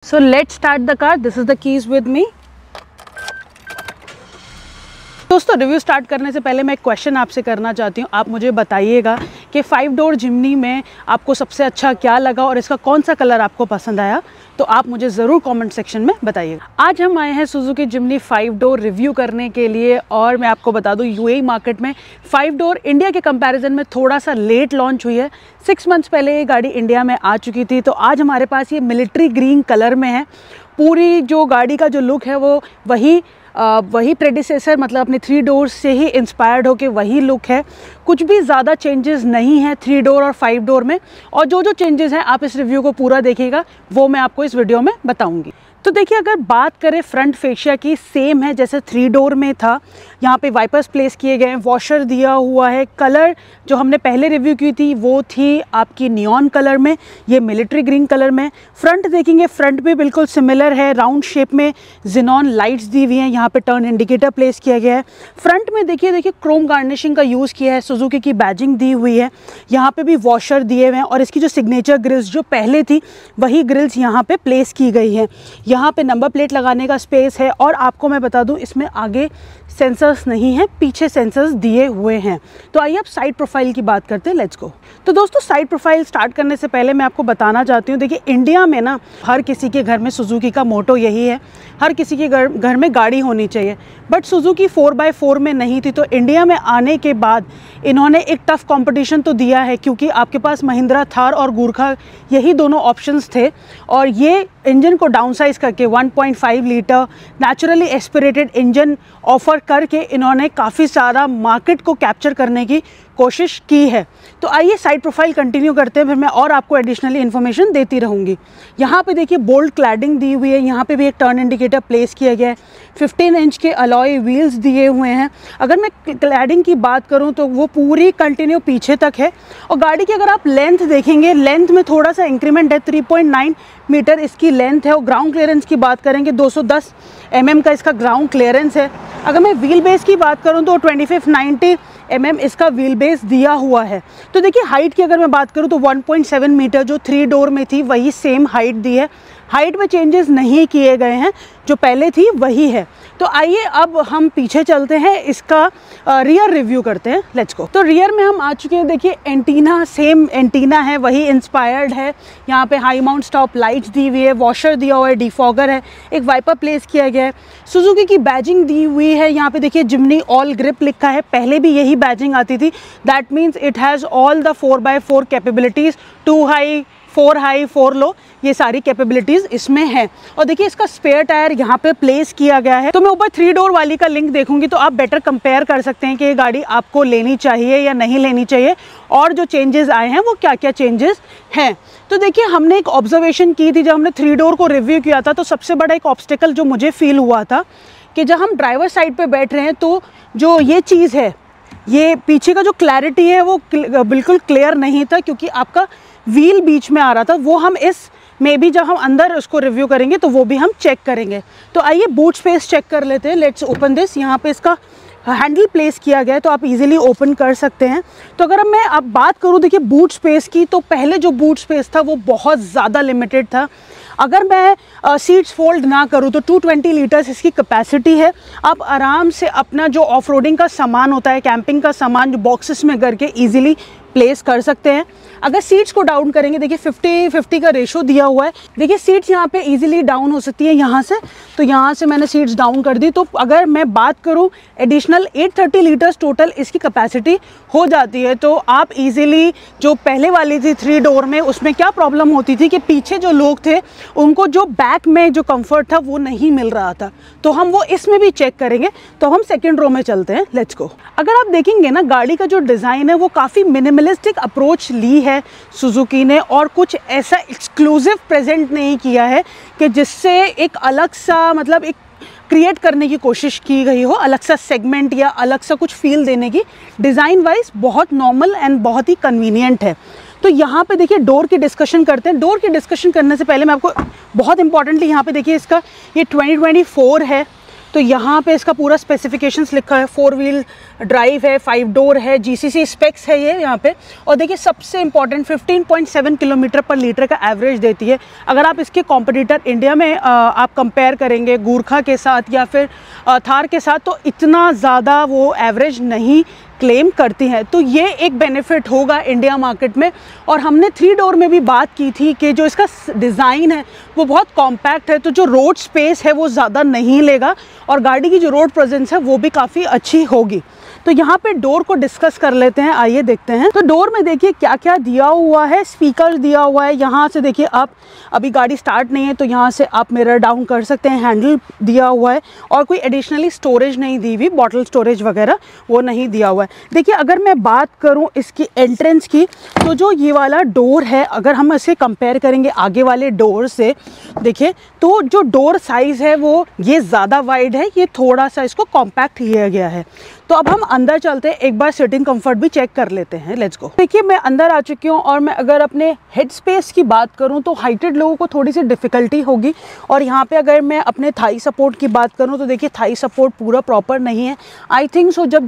So let's start the car. This is the keys with me. दोस्तों review start करने से पहले मैं एक क्वेश्चन आपसे करना चाहती हूँ। आप मुझे बताइएगा कि 5 डोर जिमनी में आपको सबसे अच्छा क्या लगा और इसका कौन सा कलर आपको पसंद आया, तो आप मुझे ज़रूर कमेंट सेक्शन में बताइएगा। आज हम आए हैं सुजुकी जिमनी 5 डोर रिव्यू करने के लिए और मैं आपको बता दूँ यूएई मार्केट में 5 डोर इंडिया के कंपैरिजन में थोड़ा सा लेट लॉन्च हुई है। 6 मंथ्स पहले ये गाड़ी इंडिया में आ चुकी थी। तो आज हमारे पास ये मिलिट्री ग्रीन कलर में है। पूरी जो गाड़ी का जो लुक है वो वही प्रेडिसेसर मतलब अपने 3 डोर्स से ही इंस्पायर्ड होके वही लुक है। कुछ भी ज़्यादा चेंजेस नहीं है 3 डोर और 5 डोर में, और जो चेंजेस हैं आप इस रिव्यू को पूरा देखिएगा, वो मैं आपको इस वीडियो में बताऊंगी। तो देखिए, अगर बात करें फ्रंट फेशिया की, सेम है जैसे 3 डोर में था। यहाँ पे वाइपर्स प्लेस किए गए हैं, वॉशर दिया हुआ है। कलर जो हमने पहले रिव्यू की थी वो थी आपकी नियॉन कलर में, ये मिलिट्री ग्रीन कलर में। फ्रंट देखेंगे, फ्रंट भी बिल्कुल सिमिलर है, राउंड शेप में जिनॉन लाइट्स दी हुई हैं। यहाँ पे टर्न इंडिकेटर प्लेस किया गया है। फ्रंट में देखिए क्रोम गार्निशिंग का यूज़ किया है, सुजुकी की बैजिंग दी हुई है। यहाँ पे भी वॉशर दिए हुए हैं और इसकी जो सिग्नेचर ग्रिल्स जो पहले थी वही ग्रिल्स यहाँ पे प्लेस की गई है। यहाँ पे नंबर प्लेट लगाने का स्पेस है और आपको मैं बता दूं इसमें आगे सेंसर्स नहीं है, पीछे सेंसर्स दिए हुए हैं। तो आइए अब साइड प्रोफाइल की बात करते हैं, लेट्स गो। तो दोस्तों साइड प्रोफाइल स्टार्ट करने से पहले मैं आपको बताना चाहती हूँ, देखिए इंडिया में ना हर किसी के घर में सुजुकी का मोटो यही है, हर किसी के घर में गाड़ी होनी चाहिए। बट सुजुकी 4x4 में नहीं थी। तो इंडिया में आने के बाद इन्होंने एक टफ कंपटीशन तो दिया है, क्योंकि आपके पास महिंद्रा थार और गुरखा यही दोनों ऑप्शंस थे, और ये इंजन को डाउनसाइज करके 1.5 litre naturally aspirated engine offer करके इन्होंने काफ़ी सारा मार्केट को कैप्चर करने की कोशिश की है। तो आइए साइड प्रोफाइल कंटिन्यू करते हैं, फिर मैं और आपको एडिशनली इन्फॉर्मेशन देती रहूँगी। यहाँ पे देखिए बोल्ट क्लैडिंग दी हुई है, यहाँ पे भी एक टर्न इंडिकेटर प्लेस किया गया है। 15 इंच के अलॉय व्हील्स दिए हुए हैं। अगर मैं क्लैडिंग की बात करूँ तो वो पूरी कंटिन्यू पीछे तक है। और गाड़ी की अगर आप लेंथ देखेंगे, लेंथ में थोड़ा सा इंक्रीमेंट है, 3.9 मीटर इसकी लेंथ है। और ग्राउंड क्लियरेंस की बात करेंगे 210 mm का इसका ग्राउंड क्लियरेंस है। अगर मैं व्हील बेस की बात करूं तो 2590 mm इसका व्हील बेस दिया हुआ है। तो देखिए हाइट की अगर मैं बात करूं तो 1.7 मीटर जो 3 डोर में थी वही सेम हाइट दी है। हाइट में चेंजेस नहीं किए गए हैं, जो पहले थी वही है। तो आइए अब हम पीछे चलते हैं, इसका रियर रिव्यू करते हैं, लेट्स गो। तो रियर में हम आ चुके हैं। देखिए एंटीना सेम एंटीना है, वही इंस्पायर्ड है। यहाँ पे हाई माउंट स्टॉप लाइट्स दी हुई है, वॉशर दिया हुआ है, डिफॉगर है, एक वाइपर प्लेस किया गया है। सुजुकी की बैजिंग दी हुई है। यहाँ पे देखिए जिमनी ऑल ग्रिप लिखा है, पहले भी यही बैजिंग आती थी। That means it has all the 4x4 capabilities, 2 high 4 high 4 लो, ये सारी कैपेबिलिटीज़ इसमें है। और देखिए इसका स्पेयर टायर यहाँ पे प्लेस किया गया है। तो मैं ऊपर 3 डोर वाली का लिंक देखूंगी तो आप बेटर कंपेयर कर सकते हैं कि ये गाड़ी आपको लेनी चाहिए या नहीं लेनी चाहिए, और जो चेंजेस आए हैं वो क्या क्या चेंजेस हैं। तो देखिए हमने एक ऑब्जर्वेशन की थी जब हमने 3 डोर को रिव्यू किया था। तो सबसे बड़ा एक ऑब्स्टिकल जो मुझे फील हुआ था कि जब हम ड्राइवर साइड पर बैठ रहे हैं तो जो ये चीज़ है, ये पीछे का जो क्लैरिटी है वो बिल्कुल क्लियर नहीं था, क्योंकि आपका व्हील बीच में आ रहा था। वो हम इस में भी जब हम अंदर उसको रिव्यू करेंगे तो वो भी हम चेक करेंगे। तो आइए बूट स्पेस चेक कर लेते हैं, लेट्स ओपन दिस। यहाँ पे इसका हैंडल प्लेस किया गया है तो आप इजीली ओपन कर सकते हैं। तो अगर मैं अब बात करूँ देखिए बूट स्पेस की, तो पहले जो बूट स्पेस था वो बहुत ज़्यादा लिमिटेड था। अगर मैं सीट्स फोल्ड ना करूँ तो 220 लीटर्स इसकी कैपेसिटी है। आप आराम से अपना जो ऑफ रोडिंग का सामान होता है, कैंपिंग का सामान, जो बॉक्सेस में करके ईजिली प्लेस कर सकते हैं। अगर सीट्स को डाउन करेंगे, देखिए 50-50 का रेशो दिया हुआ है। देखिए सीट्स यहाँ पे इजीली डाउन हो सकती है यहाँ से, तो यहाँ से मैंने सीट्स डाउन कर दी। तो अगर मैं बात करूँ एडिशनल 830 लीटर्स टोटल इसकी कैपेसिटी हो जाती है। तो आप इजीली, जो पहले वाली थी 3 डोर में, उसमें क्या प्रॉब्लम होती थी कि पीछे जो लोग थे उनको जो बैक में जो कंफर्ट था वो नहीं मिल रहा था। तो हम वो इसमें भी चेक करेंगे। तो हम सेकेंड रो में चलते हैं, लेट्स गो। अगर आप देखेंगे ना, गाड़ी का जो डिज़ाइन है वो काफ़ी मिनिमलिस्टिक अप्रोच ली है सुजुकी ने, और कुछ ऐसा एक्सक्लूसिव प्रेजेंट नहीं किया है कि जिससे एक अलग सा मतलब एक क्रिएट करने की कोशिश की गई हो, अलग सा सेगमेंट या अलग सा कुछ फील देने की। डिज़ाइन वाइज बहुत नॉर्मल एंड बहुत ही कन्वीनियंट है। तो यहाँ पे देखिए डोर की डिस्कशन करते हैं। डोर की डिस्कशन करने से पहले मैं आपको बहुत इंपॉर्टेंटली यहाँ पे देखिए इसका ये 2024 है। तो यहाँ पे इसका पूरा स्पेसिफिकेशंस लिखा है, 4 व्हील ड्राइव है, 5 डोर है, GCC स्पेक्स है ये यहाँ पे। और देखिए सबसे इंपॉर्टेंट 15.7 किलोमीटर पर लीटर का एवरेज देती है। अगर आप इसके कॉम्पिटिटर इंडिया में आप कंपेयर करेंगे गुरखा के साथ या फिर थार के साथ, तो इतना ज़्यादा वो एवरेज नहीं क्लेम करती हैं। तो ये एक बेनिफिट होगा इंडिया मार्केट में। और हमने 3 डोर में भी बात की थी कि जो इसका डिज़ाइन है वो बहुत कॉम्पैक्ट है, तो जो रोड स्पेस है वो ज़्यादा नहीं लेगा और गाड़ी की जो रोड प्रेजेंस है वो भी काफ़ी अच्छी होगी। तो यहाँ पे डोर को डिस्कस कर लेते हैं, आइए देखते हैं। तो डोर में देखिए क्या क्या दिया हुआ है। स्पीकर दिया हुआ है, यहाँ से देखिए आप अभी गाड़ी स्टार्ट नहीं है तो यहाँ से आप मिरर डाउन कर सकते हैं। हैंडल दिया हुआ है और कोई एडिशनली स्टोरेज नहीं दी हुई, बॉटल स्टोरेज वगैरह वो नहीं दिया हुआ है। देखिए अगर मैं बात करूँ इसकी एंट्रेंस की, तो जो ये वाला डोर है अगर हम इसे कंपेयर करेंगे आगे वाले डोर से, देखिए तो जो डोर साइज़ है वो ये ज़्यादा वाइड है, ये थोड़ा सा इसको कॉम्पैक्ट लिया गया है। तो अब हम अंदर चलते हैं, एक बार सीटिंग कंफर्ट भी चेक कर लेते हैं। Let's go. देखिए मैं अंदर आ चुकी हूँ और मैं अगर अपने हेड स्पेस की बात करूँ तो हाइटेड लोगों को थोड़ी सी डिफ़िकल्टी होगी। और यहाँ पे अगर मैं अपने थाई सपोर्ट की बात करूँ तो देखिए थाई सपोर्ट पूरा प्रॉपर नहीं है। आई थिंक सो जब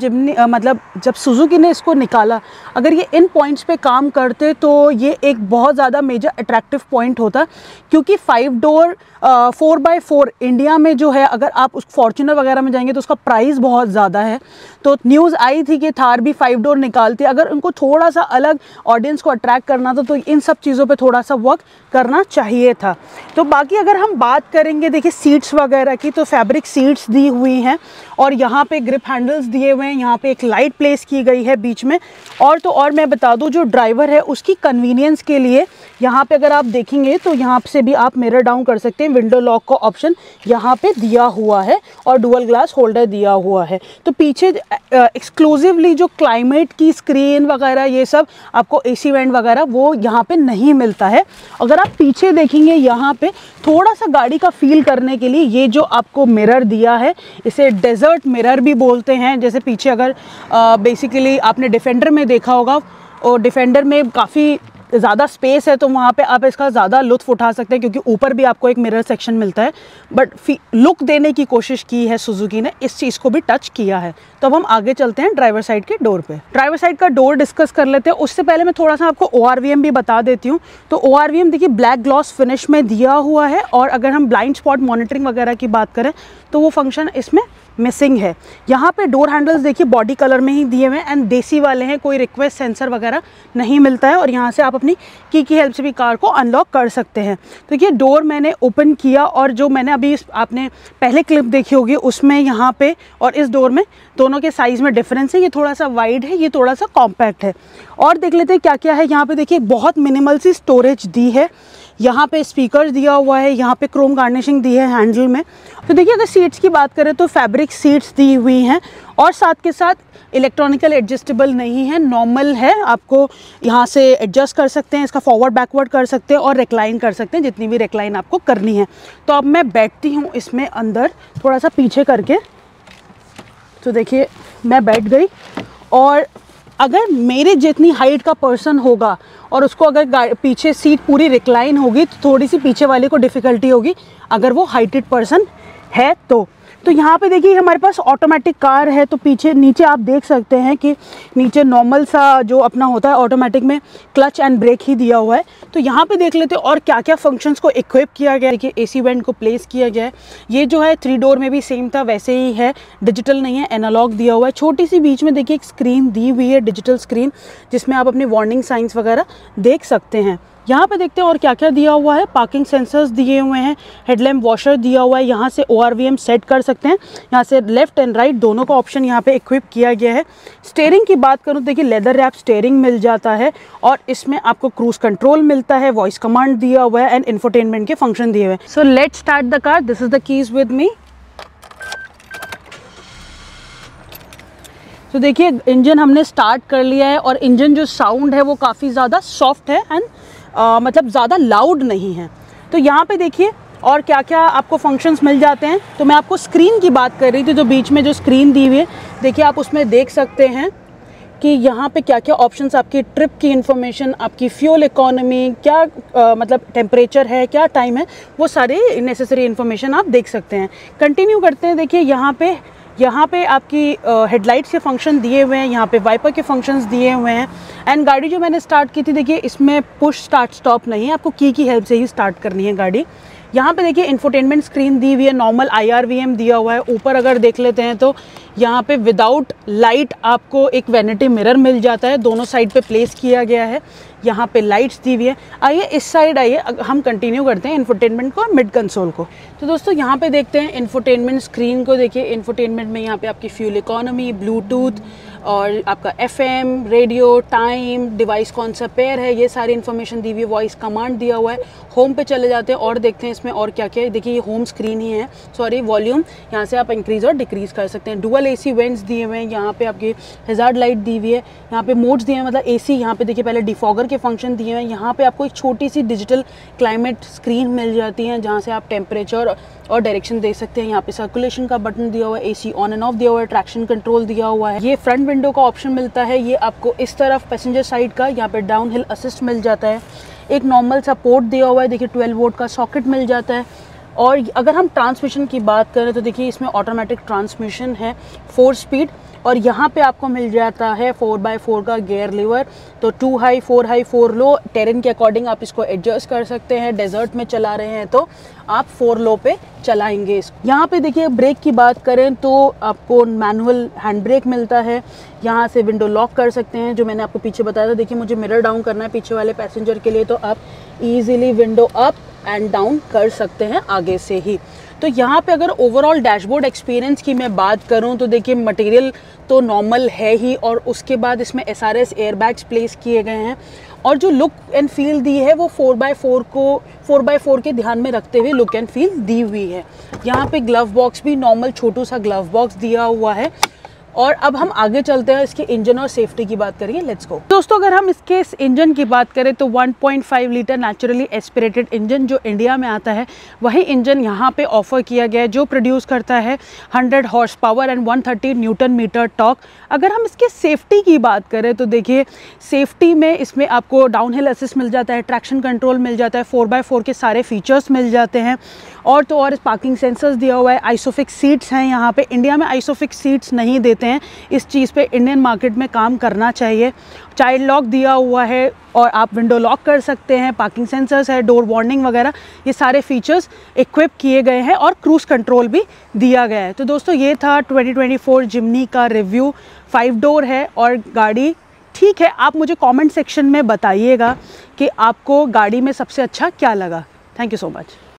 जब सुजुकी ने इसको निकाला, अगर ये इन पॉइंट्स पे काम करते तो ये एक बहुत ज़्यादा मेजर अट्रैक्टिव पॉइंट होता, क्योंकि 5 डोर 4x4 इंडिया में जो है, अगर आप उस फॉर्च्यूनर वगैरह में जाएंगे तो उसका प्राइस बहुत ज़्यादा है। तो न्यूज़ आई थी कि थार भी 5 डोर निकालती है। अगर उनको थोड़ा सा अलग ऑडियंस को अट्रैक्ट करना था तो इन सब चीज़ों पे थोड़ा सा वर्क करना चाहिए था। तो बाकी अगर हम बात करेंगे देखिए सीट्स वगैरह की, तो फैब्रिक सीट्स दी हुई हैं और यहाँ पे ग्रिप हैंडल्स दिए हुए हैं, यहाँ पे एक लाइट प्लेस की गई है बीच में। और मैं बता दूँ जो ड्राइवर है उसकी कन्वीनियंस के लिए यहाँ पे अगर आप देखेंगे तो यहाँ से भी आप मिरर डाउन कर सकते हैं। विंडो लॉक का ऑप्शन यहाँ पे दिया हुआ है और डुअल ग्लास होल्डर दिया हुआ है। तो पीछे एक्सक्लूसिवली जो क्लाइमेट की स्क्रीन वगैरह ये सब आपको AC वेंट वगैरह वो यहाँ पे नहीं मिलता है। अगर आप पीछे देखेंगे यहाँ पे थोड़ा सा गाड़ी का फील करने के लिए ये जो आपको मिरर दिया है, इसे डेजर्ट मिरर भी बोलते हैं। जैसे पीछे अगर बेसिकली आपने डिफेंडर में देखा होगा और डिफेंडर में काफ़ी ज़्यादा स्पेस है तो वहाँ पे आप इसका ज़्यादा लुत्फ़ उठा सकते हैं, क्योंकि ऊपर भी आपको एक मिरर सेक्शन मिलता है। बट लुक देने की कोशिश की है सुजुकी ने, इस चीज़ को भी टच किया है। तो अब हम आगे चलते हैं ड्राइवर साइड के डोर पे। ड्राइवर साइड का डोर डिस्कस कर लेते हैं। उससे पहले मैं थोड़ा सा आपको ORVM भी बता देती हूँ। तो ORVM देखिए ब्लैक ग्लॉस फिनिश में दिया हुआ है और अगर हम ब्लाइंड स्पॉट मॉनिटरिंग वगैरह की बात करें तो वो फंक्शन इसमें मिसिंग है। यहाँ पे डोर हैंडल्स देखिए बॉडी कलर में ही दिए हुए हैं एंड देसी वाले हैं, कोई रिक्वेस्ट सेंसर वगैरह नहीं मिलता है। और यहाँ से आप अपनी की हेल्प से भी कार को अनलॉक कर सकते हैं। तो ये डोर मैंने ओपन किया और जो मैंने अभी आपने पहले क्लिप देखी होगी उसमें यहाँ पे और इस डोर में दोनों के साइज़ में डिफरेंस है। ये थोड़ा सा वाइड है, ये थोड़ा सा कॉम्पैक्ट है। और देख लेते हैं क्या क्या है यहाँ पे। देखिए बहुत मिनिमल सी स्टोरेज दी है, यहाँ पे स्पीकर दिया हुआ है, यहाँ पे क्रोम गार्निशिंग दी है हैंडल में। तो देखिए अगर सीट्स की बात करें तो फैब्रिक सीट्स दी हुई हैं और साथ के साथ इलेक्ट्रॉनिकल एडजस्टेबल नहीं है, नॉर्मल है। आपको यहाँ से एडजस्ट कर सकते हैं, इसका फॉरवर्ड बैकवर्ड कर सकते हैं और रिक्लाइन कर सकते हैं, जितनी भी रिक्लाइन आपको करनी है। तो अब मैं बैठती हूँ इसमें अंदर थोड़ा सा पीछे करके। तो देखिए मैं बैठ गई और अगर मेरे जितनी हाइट का पर्सन होगा और उसको अगर पीछे सीट पूरी रिक्लाइन होगी तो थोड़ी सी पीछे वाले को डिफ़िकल्टी होगी अगर वो हाइटेड पर्सन है तो यहाँ पे देखिए हमारे पास ऑटोमेटिक कार है। तो पीछे नीचे आप देख सकते हैं कि नीचे नॉर्मल सा जो अपना होता है ऑटोमेटिक में क्लच एंड ब्रेक ही दिया हुआ है। तो यहाँ पे देख लेते हैं और क्या क्या फंक्शंस को इक्विप किया गया है। देखिए AC वेंट को प्लेस किया गया है। ये जो है 3 डोर में भी सेम था वैसे ही है, डिजिटल नहीं है, एनालॉग दिया हुआ है। छोटी सी बीच में देखिए एक स्क्रीन दी हुई है, डिजिटल स्क्रीन, जिसमें आप अपनी वार्निंग साइंस वगैरह देख सकते हैं। यहाँ पे देखते हैं और क्या क्या दिया हुआ है। पार्किंग सेंसर्स दिए हुए हैं, हेडलैम्प वॉशर दिया हुआ है, यहाँ से ORVM सेट कर सकते हैं। यहाँ से लेफ्ट एंड राइट दोनों का ऑप्शन यहाँ पे इक्विप किया गया है। स्टीयरिंग की बात करूँ देखिए लेदर रैप स्टीयरिंग मिल जाता है और इसमें आपको क्रूज कंट्रोल मिलता है, वॉइस कमांड दिया हुआ है एंड इंफोटेनमेंट के फंक्शन दिए हुए हैं। So let's start the car. This is the keys with me. तो देखिए इंजन हमने स्टार्ट कर लिया है और इंजन जो साउंड है वो काफ़ी ज़्यादा सॉफ्ट है एंड मतलब ज़्यादा लाउड नहीं है। तो यहाँ पे देखिए और क्या क्या आपको फंक्शंस मिल जाते हैं। तो मैं आपको स्क्रीन की बात कर रही थी, जो बीच में जो स्क्रीन दी हुई है देखिए आप उसमें देख सकते हैं कि यहाँ पे क्या क्या ऑप्शंस, आपकी ट्रिप की इन्फॉर्मेशन, आपकी फ्यूल इकोनॉमी, क्या मतलब टेम्परेचर है, क्या टाइम है, वो सारी नेसेसरी इन्फॉर्मेशन आप देख सकते हैं। कंटिन्यू करते हैं। देखिए यहाँ पे आपकी हेडलाइट्स के फंक्शन दिए हुए हैं, यहाँ पे वाइपर के फंक्शंस दिए हुए हैं। एंड गाड़ी जो मैंने स्टार्ट की थी, देखिए इसमें पुश स्टार्ट स्टॉप नहीं है, आपको की हेल्प से ही स्टार्ट करनी है गाड़ी। यहाँ पे देखिए इंफोटेनमेंट स्क्रीन दी हुई है, नॉर्मल IRVM दिया हुआ है। ऊपर अगर देख लेते हैं तो यहाँ पे विदाउट लाइट आपको एक वैनिटी मिरर मिल जाता है, दोनों साइड पे प्लेस किया गया है। यहाँ पे लाइट्स दी हुई है। आइए इस साइड आइए, हम कंटिन्यू करते हैं इंफोटेनमेंट को और मिड कंसोल को। तो दोस्तों यहाँ पे देखते हैं इंफोटेनमेंट स्क्रीन को। देखिए इंफोटेनमेंट में यहाँ पे आपकी फ्यूल इकोनॉमी, ब्लूटूथ और आपका FM, रेडियो, टाइम, डिवाइस कौन सा पेयर है, ये सारी इन्फॉर्मेशन दी हुई है। वॉइस कमांड दिया हुआ है। होम पे चले जाते हैं और देखते हैं इसमें और क्या क्या है। देखिए ये होम स्क्रीन ही है, सॉरी वॉल्यूम, यहाँ से आप इंक्रीज़ और डिक्रीज़ कर सकते हैं। डुअल AC वेंट्स दिए हुए हैं। यहाँ पे आपकी हैज़ार्ड लाइट दी हुई है। यहाँ पे मोड्स दिए हैं, मतलब AC। यहाँ पे देखिए पहले डिफॉगर के फंक्शन दिए हुए हैं। यहाँ पे आपको एक छोटी सी डिजिटल क्लाइमेट स्क्रीन मिल जाती है, जहाँ से आप टेम्परेचर और डायरेक्शन देख सकते हैं। यहाँ पे सर्कुलेशन का बटन दिया हुआ है, AC ऑन एंड ऑफ दिया हुआ है, ट्रैक्शन कंट्रोल दिया हुआ है। ये फ्रंट विंडो का ऑप्शन मिलता है, ये आपको इस तरफ पैसेंजर साइड का, यहाँ पे डाउन हिल असिस्ट मिल जाता है। एक नॉर्मल सा पोर्ट दिया हुआ है, देखिए 12 वोल्ट का सॉकेट मिल जाता है। और अगर हम ट्रांसमिशन की बात करें तो देखिए इसमें ऑटोमेटिक ट्रांसमिशन है 4 स्पीड। और यहाँ पे आपको मिल जाता है 4x4 का गियर लीवर। तो 2 हाई 4 हाई 4 लो, टेरेन के अकॉर्डिंग आप इसको एडजस्ट कर सकते हैं। डेजर्ट में चला रहे हैं तो आप 4 लो पे चलाएंगे इसको। यहाँ पे देखिए ब्रेक की बात करें तो आपको मैनुअल हैंड ब्रेक मिलता है। यहाँ से विंडो लॉक कर सकते हैं, जो मैंने आपको पीछे बताया था। देखिए मुझे मिरर डाउन करना है पीछे वाले पैसेंजर के लिए, तो आप easily window up and down कर सकते हैं आगे से ही। तो यहाँ पे अगर ओवरऑल डैशबोर्ड एक्सपीरियंस की मैं बात करूँ तो देखिए मटेरियल तो नॉर्मल है ही, और उसके बाद इसमें SRS एयरबैग्स प्लेस किए गए हैं। और जो लुक एंड फील दी है वो 4x4 के ध्यान में रखते हुए लुक एंड फील दी हुई है। यहाँ पे ग्लव बॉक्स भी नॉर्मल छोटू सा ग्लव बॉक्स दिया हुआ है। और अब हम आगे चलते हैं, इसके इंजन और सेफ्टी की बात करेंगे। Let's go. दोस्तों अगर हम इसके इस इंजन की बात करें तो 1.5 लीटर नेचुरली एस्पिरेटेड इंजन जो इंडिया में आता है, वही इंजन यहाँ पे ऑफर किया गया है, जो प्रोड्यूस करता है 100 horsepower and 130 newton metre torque. अगर हम इसके सेफ्टी की बात करें तो देखिए सेफ्टी में इसमें आपको डाउनहिल असिस्ट मिल जाता है, ट्रैक्शन कंट्रोल मिल जाता है, 4x4 के सारे फीचर्स मिल जाते हैं। और तो और पार्किंग सेंसर्स दिया हुआ है, आइसोफिक्स सीट्स हैं। यहाँ पे इंडिया में आइसोफिक्स सीट्स नहीं देते हैं, इस चीज़ पे इंडियन मार्केट में काम करना चाहिए। चाइल्ड लॉक दिया हुआ है और आप विंडो लॉक कर सकते हैं। पार्किंग सेंसर्स है, डोर वार्निंग वगैरह, ये सारे फीचर्स इक्विप किए गए हैं और क्रूज़ कंट्रोल भी दिया गया है। तो दोस्तों ये था 2024 जिमनी का रिव्यू। 5 डोर है और गाड़ी ठीक है। आप मुझे कमेंट सेक्शन में बताइएगा कि आपको गाड़ी में सबसे अच्छा क्या लगा। Thank you so much.